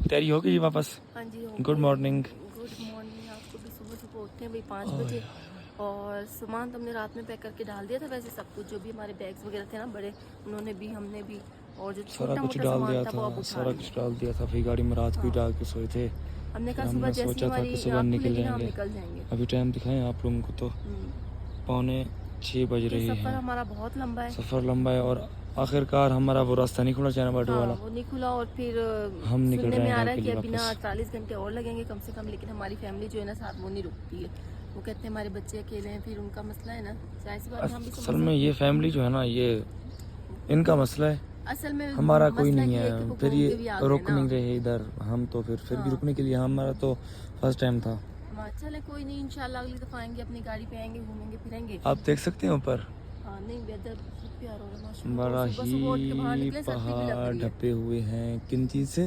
तैयारी हो गई वापस? हाँ जी हो गुड मॉर्निंग। Good morning. आपको भी सुबह सुबह उठते हैं भाई 5 बजे और सामान तो हमने रात में पैक करके डाल दिया था। वैसे सब कुछ जो भी हमारे बैग्स वगैरह थे ना बड़े, उन्होंने भी हमने भी, और जो सारा छोटा कुछ मोटा डाल सामान दिया था वो अब था, उठा सारा लिया। कुछ डाल दिया था। फिर गाड़ी में रात को ही डाल के सोए थे। हमने कहा हमने सुबह जैसे सोचा था हमारी कि सुबह आँख निकल खुलेगी ना हम जाएंगे। निकल जाएंगे। अभी टाइम दिखाएं आप लोगों को तो 5:45 बज ये रही सफ़र है। हमारा बहुत लंबा है। सफ़र लंबा है और आखिरकार हमारा वो रास्ता नहीं खुला चाइना बॉर्डर वाला। वो नहीं खुला और फिर हम निकल सुनने रहे में हैं आ घर रहा है के कि लिए अभी ना वापस। 40 घंटे और लगेंगे कम से कम। लेकिन हमारी फैमिली जो है ना साथ वो नहीं रुकती है। वो कहते हैं हमारे बच्चे अकेले हैं, फिर उनका मसला है ना, जाहिर सी बात है हम भी असल समझ में ये फैमिली जो है ना, ये इनका मसला है, असल में हमारा कोई मसला नहीं ये है। कि वो फिर घूम के भी ये आ गए रुक ना। नहीं रहे इधर। हम तो फिर भी रुकने के लिए, हमारा तो फर्स्ट टाइम था। चले कोई नहीं, इंशाल्लाह अगली दफा आएंगे अपनी गाड़ी पे आएंगे, घूमेंगे फिरेंगे। आप देख सकते हैं ऊपर हाँ नहीं वेदर बहुत प्यारा हो रहा है माशाल्लाह। बड़ा सुबह सुबह उठ के बाहर ही निकले सर्दी भी लग पहाड़ रही है। ढपे हुए हैं। किन चीज से?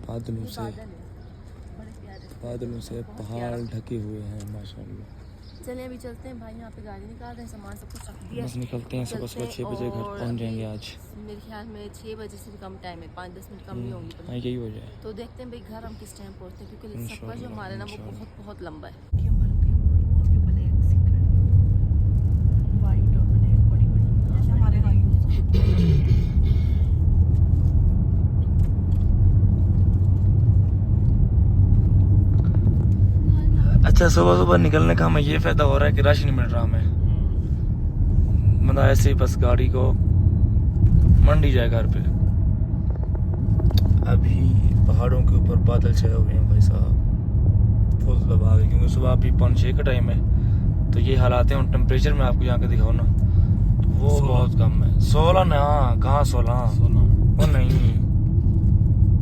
बादलों ये से। बादल है बड़े प्यारे से। बादलों से बहुत पहाड़ प्यारा। ढके हुए हैं माशाल्लाह। चले अभी चलते हैं भाई, यहाँ पे गाड़ी निकाल रहे हैं, सामान सब कुछ रख दिया बस निकलते हैं। सुबह सुबह 6 बजे घर और पहुंच जाएंगे अभी आज। मेरे ख्याल में 6 बजे से भी कम टाइम है, 5-10 मिनट कम नहीं होंगी। हाँ, यही वजह है। तो देखते हैं भाई घर हम किस टाइम पहुँचते हैं, क्योंकि सफर जो इंशाल्लाह, हमारा ना वो इंशाल्लाह। बहुत बहुत लंबा है। अच्छा, सुबह सुबह निकलने का हमें ये फायदा हो रहा है कि रश नहीं मिल रहा हमें। मतलब ऐसे ही बस गाड़ी को मंडी जाए घर पे। अभी पहाड़ों के ऊपर बादल छाए हुए हैं भाई साहब, फुल दबाव है, क्योंकि सुबह अभी 5-6 का टाइम है। तो ये हालात हैं। और टेम्परेचर में आपको यहाँ के दिखाओ ना, तो वो बहुत कम है। 16 ना, कहाँ 16? वो नहीं,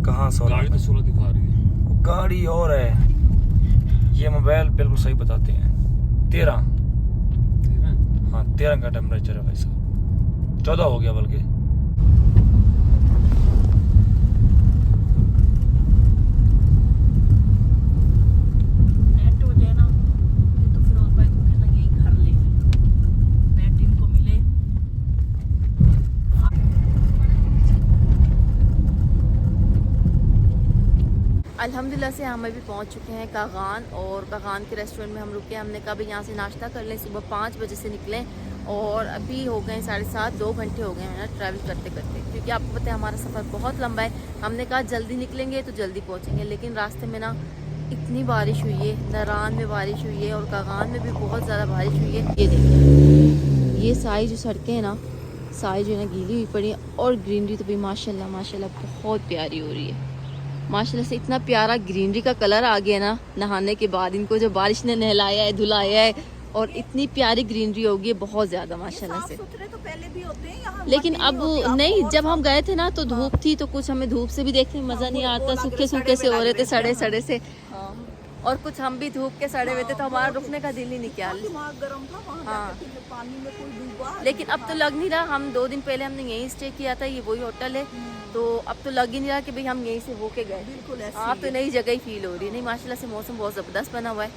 कहाँ 16? गाड़ी तो 16 दिखा रही है। गाड़ी और है, ये मोबाइल बिल्कुल सही बताते हैं। 13। हाँ 13 का टेम्परेचर है भाई साहब, 14 हो गया बल्कि। नेट हो जाए ना तो फिरोज भाई को कहना यही घर ले, नेट इनको मिले। अल्हम्दुलिल्लाह से हम अभी पहुंच चुके हैं कागान, और कागान के रेस्टोरेंट में हम रुके। हमने कहा भाई यहाँ से नाश्ता कर लें, सुबह 5 बजे से निकलें और अभी हो गए 7:30, 2 घंटे हो गए हैं ना ट्रैवल करते करते, क्योंकि आपको पता है हमारा सफ़र बहुत लंबा है। हमने कहा जल्दी निकलेंगे तो जल्दी पहुँचेंगे, लेकिन रास्ते में ना इतनी बारिश हुई है, नारान में बारिश हुई है और कागान में भी बहुत ज़्यादा बारिश हुई है। ये देखिए, ये सारी जो सड़कें हैं ना, सारी जो है ना गीली हुई पड़ी है, और ग्रीनरी तो भी माशाल्लाह माशाल्लाह बहुत प्यारी हो रही है। माशाल्लाह से इतना प्यारा ग्रीनरी का कलर आ गया ना नहाने के बाद। इनको जो बारिश ने नहलाया है, धुलाया है, और इतनी प्यारी ग्रीनरी होगी बहुत ज़्यादा माशाल्लाह से। तो पहले भी होते हैं यहाँ, लेकिन अब नहीं, जब हम गए थे ना तो धूप थी, तो कुछ हमें धूप से भी देखने में मज़ा नहीं आता, सूखे सूखे से हो रहे थे, सड़े सड़े से। और कुछ हम भी धूप के सड़े हुए थे, तो हमारा रुकने का दिल ही नहीं किया। दिमाग गर्म था वहाँ जाके, फिर पानी में कोई डूबा। लेकिन अब तो लग नहीं रहा, हम 2 दिन पहले हमने यहीं स्टे किया था, ये वही होटल है, तो अब तो लग ही नहीं रहा कि भाई हम यहीं से होके गए। बिल्कुल ऐसे आप तो नई जगह ही फील हो रही है। नहीं माशाल्लाह से मौसम बहुत ज़बरदस्त बना हुआ है।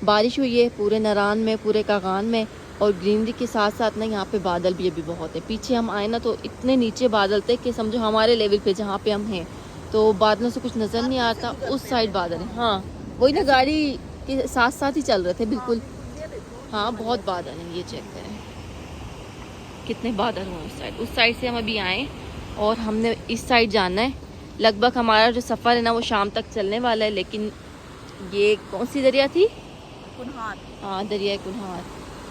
बारिश हुई है पूरे नारान में, पूरे कागान में, और ग्रीनरी के साथ साथ ना यहाँ पे बादल भी अभी बहुत है। पीछे हम आए ना तो इतने नीचे बादल थे कि समझो हमारे लेवल पे जहाँ पे हम हैं, तो बादलों से कुछ नज़र नहीं आता। उस साइड बादल है, हाँ वही ना, गाड़ी के साथ साथ ही चल रहे थे बिल्कुल। हाँ बहुत बादल हैं, ये चेक करें कितने बादल हुए उस साइड से हम अभी आए और हमने इस साइड जाना है। लगभग हमारा जो सफ़र है ना वो शाम तक चलने वाला है। लेकिन ये कौन सी दरिया थी? कुनहार। हाँ दरिया कुनहार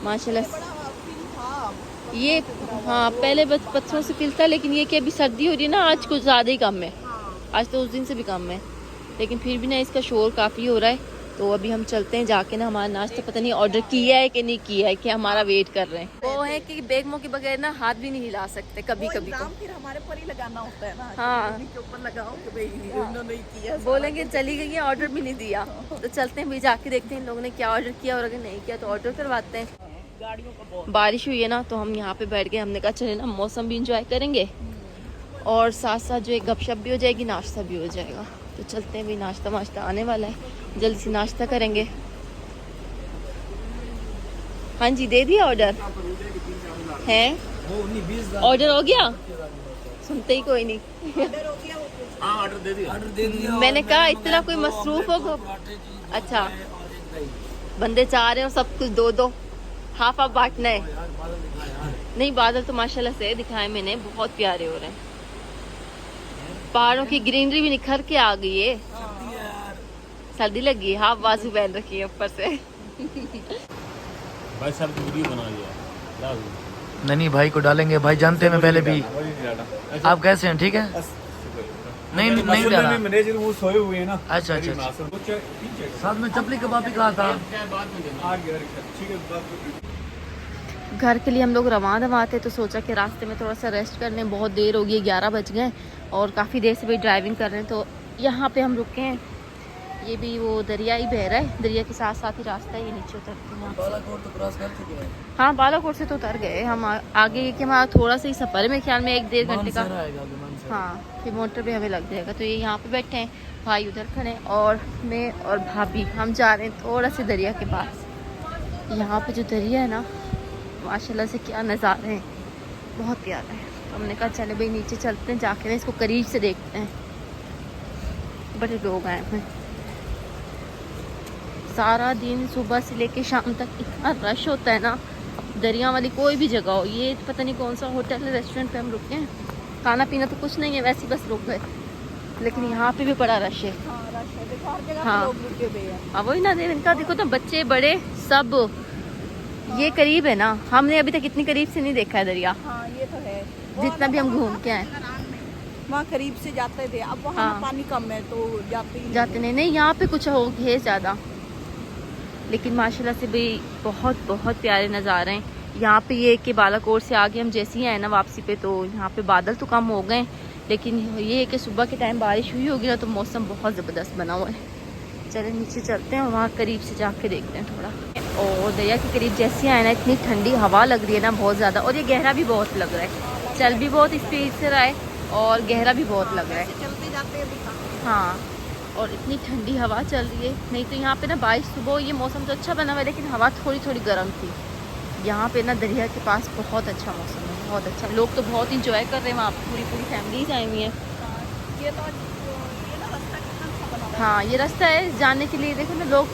माशाल्लाह। बड़ा फील था ये हाँ पहले बस पत्थरों से फिल था, लेकिन ये कि अभी सर्दी हो रही है ना, आज कुछ ज़्यादा ही कम है। आज तो उस दिन से भी कम है, लेकिन फिर भी ना इसका शोर काफ़ी हो रहा है। तो अभी हम चलते हैं, जाके ना हमारा नाश्ता पता नहीं ऑर्डर किया है कि नहीं किया है, कि हमारा वेट कर रहे हैं। वो है कि बेगमों के बगैर ना हाथ भी नहीं हिला सकते कभी कभी तो। फिर हमारे पर ही लगाना होता है ना। हाँ। उन्हीं के ऊपर लगाओ कि भाई इन्होंने ही किया। बोलेंगे चली गई है, ऑर्डर भी नहीं दिया। तो चलते हैं भाई, जाके देखते हैं इन लोगों ने क्या ऑर्डर किया, और अगर नहीं किया तो ऑर्डर करवाते हैं। गाड़ियों का बहुत। बारिश हुई है ना तो हम यहाँ पे बैठ गए। हमने कहा चले ना मौसम भी इंजॉय करेंगे और साथ साथ जो एक गपशप भी हो जाएगी, नाश्ता भी हो जाएगा। तो चलते हैं भाई, नाश्ता वाश्ता आने वाला है, जल्दी से नाश्ता करेंगे। हाँ जी दे दिया ऑर्डर है। ऑर्डर हो गया? सुनते ही कोई नहीं। ऑर्डर दे दिया। मैंने कहा इतना कोई मसरूफ हो। अच्छा, बंदे चाह रहे हो सब कुछ दो दो, हाफ हाफ बांटना है। नहीं, बादल तो माशाल्लाह से दिखाए मैंने, बहुत प्यारे हो रहे हैं। पहाड़ों की ग्रीनरी भी निखर के आ गई है। सर्दी लगी है, हाफ बाजू पहन रखी है ऊपर से। भाई सर वीडियो बना लिया। नहीं भाई को डालेंगे, भाई जानते हैं मैं पहले भी। आप कैसे हैं? ठीक है? नहीं नहीं डाला। मैनेजर वो सोए हुए हैं ना। अच्छा अच्छा अच्छा। साथ में चपली कबाब भी कहा था। घर के लिए हम लोग रवाना थे तो सोचा कि रास्ते में थोड़ा सा रेस्ट करने, बहुत देर हो गई, 11 बज गए और काफ़ी देर से भी ड्राइविंग कर रहे हैं। तो यहाँ पे हम रुके हैं। ये भी वो दरिया ही बह रहा है, दरिया के साथ साथ ही रास्ता है, ये नीचे उतरते हैं। बालाकोट तो क्रॉस कर चुके हैं। हाँ, बालाकोट से तो उतर गए हम। आगे कि हमारा थोड़ा सा ही सफ़र है, मेरे ख्याल में 1-1.5 घंटे का। हाँ, फिर मोटर पे हमें लग जाएगा। तो ये यहाँ पे बैठे हैं, भाई उधर खड़े हैं और मैं और भाभी हम जा रहे हैं थोड़ा से दरिया के पास। यहाँ पे जो दरिया है ना, माशाल्लाह से क्या नज़ारे हैं, बहुत प्यारा है। हमने कहा चले भाई नीचे चलते हैं, जाके ना इसको करीब से देखते हैं। बड़े लोग आए हैं। सारा दिन सुबह से लेके शाम तक इतना रश होता है ना, दरिया वाली कोई भी जगह हो। ये पता नहीं कौन सा होटल है, रेस्टोरेंट पे हम रुके हैं। खाना पीना तो कुछ नहीं है, वैसे ही बस रुक गए, लेकिन यहाँ पे भी बड़ा रश है। हाँ हाँ, वही ना, इनका देखो तो बच्चे बड़े सब। ये करीब है ना, हमने अभी तक इतनी करीब से नहीं देखा है दरिया। हाँ, ये तो है। जितना भी हम घूम के आए, वहाँ करीब से जाते थे, अब वहाँ हाँ। पानी कम है तो जाते नहीं। यहाँ पे कुछ हो है ज़्यादा, लेकिन माशाल्लाह से भी बहुत बहुत प्यारे नज़ारे हैं। यहाँ पे ये कि बालाकोट से आगे हम जैसे ही आए ना वापसी पे, तो यहाँ पे बादल तो कम हो गए, लेकिन ये है कि सुबह के टाइम बारिश हुई होगी ना तो मौसम बहुत ज़बरदस्त बना हुआ है। चले नीचे चलते हैं और वहाँ करीब से जाके देखते हैं थोड़ा। और दरिया के करीब जैसे आए ना, इतनी ठंडी हवा लग रही है ना बहुत ज़्यादा, और ये गहरा भी बहुत लग रहा है। चल भी बहुत स्पीड से रहा है और गहरा भी बहुत लग रहा है। चलते जाते हैं। हाँ, और इतनी ठंडी हवा चल रही है। नहीं तो यहाँ पे ना बारिश सुबह, ये मौसम तो अच्छा बना हुआ है, लेकिन हवा थोड़ी थोड़ी गर्म थी। यहाँ पे ना दरिया के पास बहुत अच्छा मौसम है, बहुत अच्छा। लोग तो बहुत इंजॉय कर रहे हैं वहाँ पे, पूरी फैमिलीज आई हुई है। ये तो ये ना रास्ता कितना अच्छा बना हुआ है। हाँ, ये रास्ता है जाने के लिए। देखो ना, लोग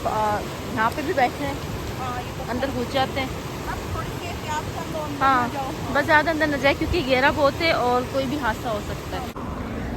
यहाँ पे भी बैठे हैं, हाँ, ये तो अंदर घुस जाते हैं। अब थोड़ी सी एहतियात कर लो, अंदर हाँ, ना जाओ। बस ज़्यादा अंदर न जाए क्योंकि गहरा बहुत है और कोई भी हादसा हो सकता है।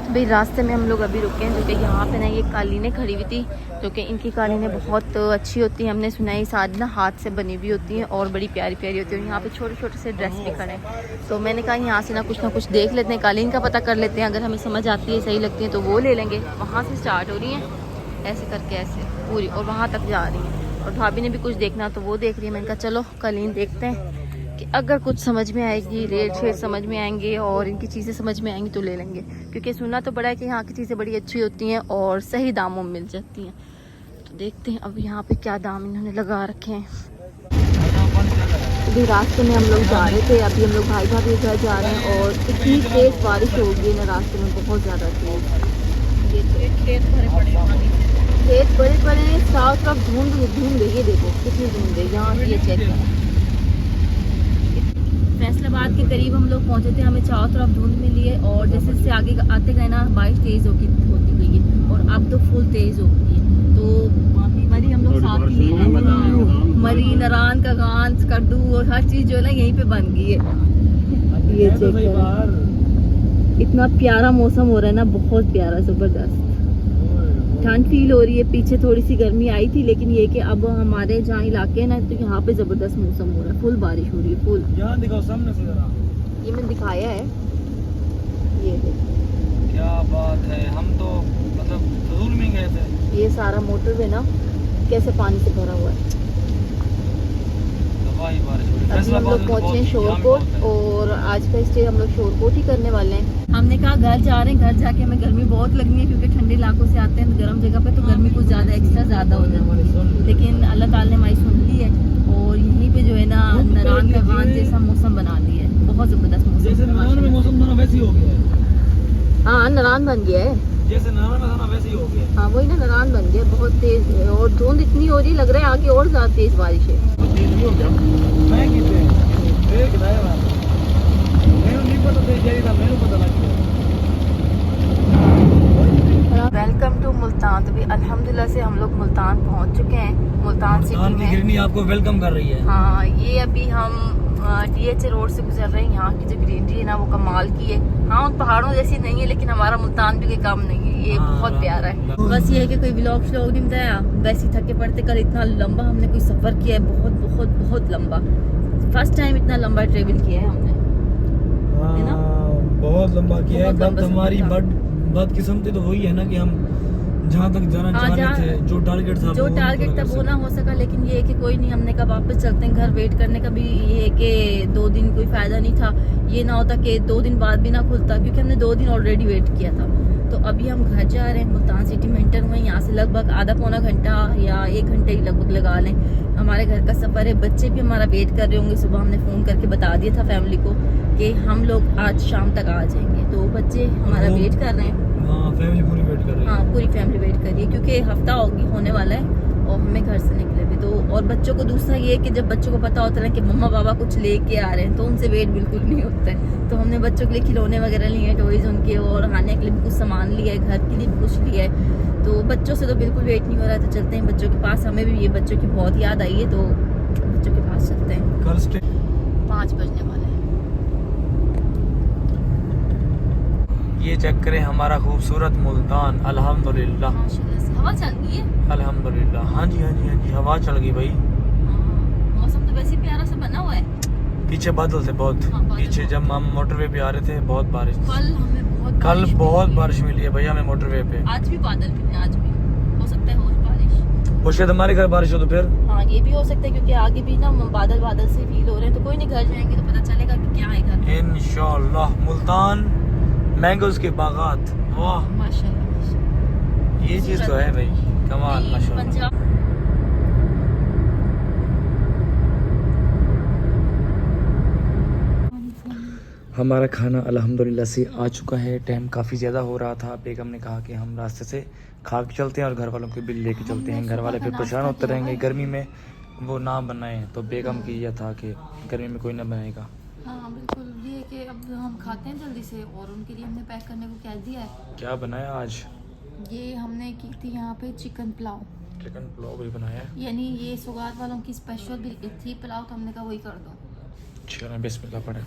भाई रास्ते में हम लोग अभी रुके हैं, जो कि यहाँ पे ना ये कालीनें खड़ी हुई थी, जो कि इनकी कालीनें बहुत अच्छी होती हैं। हमने सुना है सारी ना हाथ से बनी हुई होती हैं और बड़ी प्यारी प्यारी होती है। यहाँ पे छोटे छोटे से ड्रेस भी खड़े हैं, तो मैंने कहा यहाँ से ना कुछ देख लेते हैं, कालीन का पता कर लेते हैं। अगर हमें समझ आती है, सही लगती है तो वो ले लेंगे। वहाँ से स्टार्ट हो रही हैं ऐसे करके, ऐसे पूरी, और वहाँ तक जा रही हैं। और भाभी ने भी कुछ देखना तो वो देख रही है। मैंने कहा चलो कालीन देखते हैं, कि अगर कुछ समझ में आएगी, रेट शेट समझ में आएंगे और इनकी चीज़ें समझ में आएंगी तो ले लेंगे। क्योंकि सुना तो बड़ा है कि यहाँ की चीज़ें बड़ी अच्छी होती हैं और सही दामों में मिल जाती हैं। तो देखते हैं अब यहाँ पे क्या दाम इन्होंने लगा रखे हैं। अभी रास्ते में हम लोग जा रहे थे, अभी हम लोग भाई भाभी घर जा रहे हैं और इतनी तेज़ बारिश हो गई ना रास्ते में, बहुत ज़्यादा तेज़। ये खेत भरे पड़े, खेत बड़े बड़े, चारों तरफ धुंध। ये देखो कितनी धुंध है यहाँ की, ये चेक करें। फैसलाबाद के करीब हम लोग पहुंचे थे, हमें चारों तरफ धुंध मिली है और जैसे जैसे आगे आते गए ना बारिश तेज़ होती गई है और अब तो फुल तेज़ हो गई है। तो मरी हम लोग साथ ही मरी, नारायण का गान, कद्दू और हर चीज़ जो है ना यहीं पे बन गई है। ये चेक करें, इतना प्यारा मौसम हो रहा है ना, बहुत प्यारा, ज़बरदस्त। ठंड फील हो रही है, पीछे थोड़ी सी गर्मी आई थी, लेकिन ये कि अब हमारे जहाँ इलाके हैं ना, तो यहाँ पे ज़बरदस्त मौसम हो रहा है, फुल बारिश हो रही है, फुल। यहाँ दिखाओ सामने से जरा। ये मैंने दिखाया है, ये है। क्या बात है, हम तो मतलब फजूल में गए थे। ये सारा मोटर है ना, कैसे पानी से भरा हुआ है। दवाई बारिश हो रही है। अभी हम लोग पहुँचे शोरकोट और आज का स्टे हम लोग शोरकोट ही करने वाले हैं। हमने कहा घर जा रहे हैं, घर जाके हमें गर्मी बहुत लगनी है क्योंकि ठंडे इलाकों से आते हैं, गर्म जगह पे तो गर्मी कुछ ज़्यादा एक्स्ट्रा ज़्यादा हो जाती है। लेकिन अल्लाह ताला ने हमारी सुन ली है और यहीं पे जो है ना नारायण का गान जैसा मौसम बना लिया है, बहुत ज़बरदस्त मौसम। जैसे नारायण में मौसम दोनों वैसे ही हो गया है। हाँ, नारायण बन गया है, जैसे नारायण में था वैसे ही हो गया है। हाँ वही ना, नारायण बन गया, बहुत तेज़ है और धुंध इतनी हो रही, लग रहा है आगे और ज़्यादा तेज़ बारिश है। सुहान की गिरनी आपको वेलकम कर रही है। हाँ, ये अभी हम DH रोड से गुजर रहे हैं। यहाँ की जो ग्रीनरी है ना वो कमाल की है। हाँ, उन पहाड़ों जैसी नहीं है, लेकिन हमारा मुल्तान भी कोई काम नहीं है। ये बहुत प्यारा है। बस ये है कि कोई व्लॉग श्लॉग नहीं बताया, वैसे ही थके पड़ते। कल इतना लंबा हमने कोई सफर किया है, बहुत बहुत बहुत लंबा। फर्स्ट टाइम इतना लंबा ट्रेवल किया है हमने, है ना? बहुत लंबा किया है। बहुत बात लंबा हमारी सफर था। बदकिस्मती तो वही है ना कि हम जहाँ तक जाना चाह रहे थे, जो टारगेट था वो ना हो सका। लेकिन ये है कि कोई नहीं, हमने कहा वापस चलते हैं घर। वेट करने का भी ये है कि 2 दिन कोई फायदा नहीं था। ये ना होता कि 2 दिन बाद भी ना खुलता, क्योंकि हमने 2 दिन ऑलरेडी वेट किया था। तो अभी हम घर जा रहे हैं, मुल्तान सिटी में एंटर हुए। यहाँ से लगभग आधा पौना घंटा या 1 घंटे ही लगभग लगा लें। हमारे घर का सफर है। बच्चे भी हमारा वेट कर रहे होंगे। सुबह हमने फोन करके बता दिया था फैमिली को कि हम लोग आज शाम तक आ जाएंगे। तो बच्चे हमारा वेट कर रहे हैं। फैमिली पूरी वेट कर रही है। हाँ, पूरी फैमिली वेट कर रही है, क्योंकि हफ्ता होने वाला है और हमें घर से निकले हुए। तो और बच्चों को दूसरा ये है कि जब बच्चों को पता होता है कि मम्मा पापा कुछ लेके आ रहे हैं, तो उनसे वेट बिल्कुल नहीं होता है। तो हमने बच्चों के लिए खिलौने वगैरह लिए हैं, टॉयज उनके, और खाने के लिए भी कुछ सामान लिया है, घर के लिए भी कुछ लिया है। तो बच्चों से तो बिल्कुल वेट नहीं हो रहा है। तो चलते हैं बच्चों के पास। हमें भी ये बच्चों की बहुत याद आई है, तो बच्चों के पास चलते हैं। कल स्टे 5 बजने वाले हैं। ये चेक करें हमारा खूबसूरत मुल्तान। अल्हम्दुलिल्लाह, माशाल्लाह से हवा चल रही है। अल्हम्दुलिल्लाह। हाँ जी, हाँ जी, हाँ जी, हवा चल गई भाई। मौसम तो वैसे ही प्यारा सा बना हुआ है। पीछे बादल थे बहुत। हाँ, बादल पीछे बहुत। जब हम मोटरवे पे आ रहे थे, बहुत बारिश। कल बहुत बारिश मिली है भैया हमें मोटरवे पे। आज भी बादल भी हैं, आज भी हो सकता है और बारिश। वो शायद हमारे घर बारिश हो तो फिर हाँ, ये भी हो सकता है, क्योंकि आगे भी ना बादल बादल से फील हो रहे हैं। तो कोई नहीं, घर जाएंगे तो पता चलेगा कि क्या है घर में। इंशाल्लाह। मुल्तान मैंगोज के बागात, वाह, माशाल्लाह। ये चीज तो है भाई, कमाल नहीं, माशाल्लाह। पंजाब हमारा खाना अल्हम्दुलिल्लाह से आ चुका है। टाइम काफ़ी ज़्यादा हो रहा था। बेगम ने कहा कि हम रास्ते से खा के चलते हैं और घर वालों के बिल लेके चलते हैं। घर वाले फिर परेशान होते रहेंगे गर्मी में, वो ना बनाए। तो बेगम की यह था कि गर्मी में कोई ना बनाएगा। हाँ बिल्कुल, ये है कि अब हम खाते हैं जल्दी से, और उनके लिए हमने पैक करने को कह दिया है। क्या बनाया आज? ये हमने की थी यहाँ पे चिकन पुलाव, चिकन पुलाव भी बनाया है। यानी ये सौगात वालों की स्पेशल भी थी पुलाव, तो हमने कहा वही कर दो। चलो बिस्मिल्लाह पढ़े।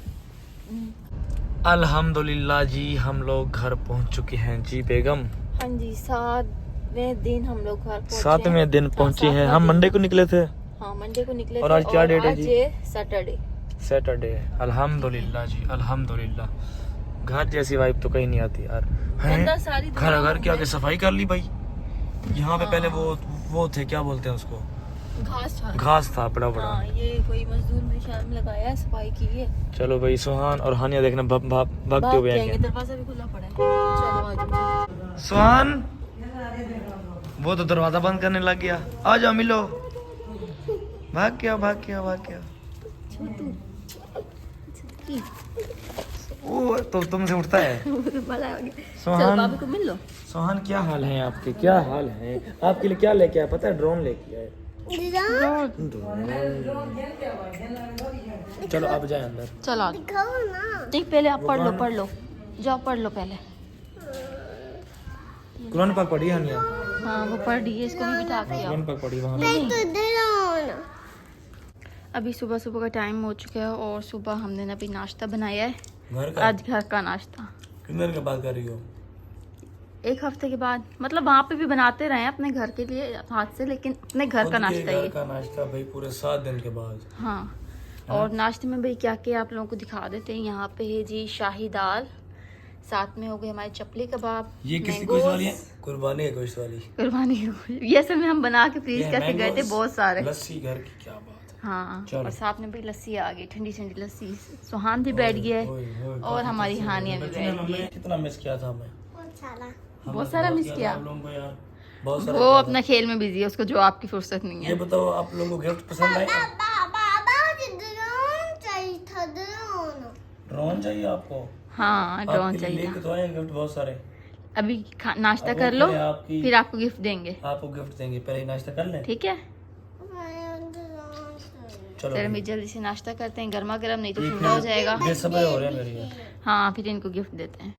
अल्हम्दुलिल्लाह जी, हम लोग घर पहुंच चुके हैं जी बेगम। हाँ जी, 7वें दिन हम लोग घर पहुंचे। 7वें दिन पहुंचे हैं हम। मंडे को निकले थे। हाँ, मंडे को निकले और थे। आज क्या डेट है जी? सैटरडे। सैटरडे। अल्हम्दुलिल्लाह जी, अल्हम्दुलिल्लाह। घर जैसी वाइब तो कहीं नहीं आती यार। अंदर सारी घर दुकान के आगे सफाई कर ली भाई। यहाँ पे हाँ। पहले वो थे, क्या बोलते हैं उसको, घास था बड़ा बड़ा। हाँ, ये कोई मजदूर मेरे ख्याल में लगाया है, सफाई की है। चलो भाई, सुहान और हानिया देखना भागते हुए आएंगे। दरवाजा भी खुला पड़ा है। चलो आ जाओ। सुहान, वो तो दरवाजा बंद करने लग गया। आ जाओ मिलो। भाग गया। छोटू वो तो तुमसे उठता है। बड़ा हो गया। सुहान। चलो भाभी को मिल लो। सुहान, क्या हाल है आपके? क्या हाल है आपके लिए? क्या लेके आया पता है? ड्रोन लेके आए। चलो आप जाए अंदर। चलो देख, पहले आप पढ़ लो जाओ, पढ़ लो पहले। कुरान पाक पढ़ी हानिया? हाँ, वो पढ़ रही है, इसको भी बिठा के आओ। कुरान पाक पढ़ी वहाँ। अभी सुबह सुबह का टाइम हो चुका है, और सुबह हमने ना अभी नाश्ता बनाया है। घर का? आज घर का नाश्ता। कितने दिन के बाद कर रही हो? 1 हफ्ते के बाद। मतलब वहाँ पे भी बनाते रहे अपने घर के लिए हाथ से, लेकिन अपने घर का नाश्ता घर ही। का नाश्ता भाई पूरे 7 दिन के बाद। हाँ, और नाश्ते में भाई क्या क्या आप लोगों को दिखा देते हैं। यहाँ पे है जी शाही दाल, साथ में हो गए हमारे चपली कबाब। ये किसकी गोश्त वाली है? कुर्बानी है गोश्त वाली। कुर्बानी की गोश्त। ये असल में हम बना के फ्रीज करके गए थे बहुत सारे। लस्सी घर की, क्या बात है। हाँ, चलो। और साथ में भी लस्सी आ गई, ठंडी ठंडी लस्सी। सुहान भी बैठ गया है और हमारी हानिया भी बैठ गई है। कितना मिस किया था हमें? बहुत सारा मिस किया। आप लोगों को यार बहुत सारा वो किया अपना खेल में बिजी है, उसको जो आपकी फुर्सत नहीं था। है। ये बताओ, आप लोगों को गिफ्ट पसंद आए? ड्रोन चाहिए आपको? हाँ, ड्रोन आपके लिए चाहिए लेके था। तो आए गिफ्ट बहुत सारे। अभी नाश्ता अब कर वो लो, पहले आपकी- फिर आपको गिफ्ट देंगे। आपको गिफ्ट देंगे, पहले ही नाश्ता कर लें। ठीक है, चलो चलो मैं जल्दी से नाश्ता करते हैं, गर्मा गर्म, नहीं तो ठंडा हो जाएगा। बेसब्री हो रहे हैं मेरी। हाँ, फिर इनको गिफ्ट देते हैं।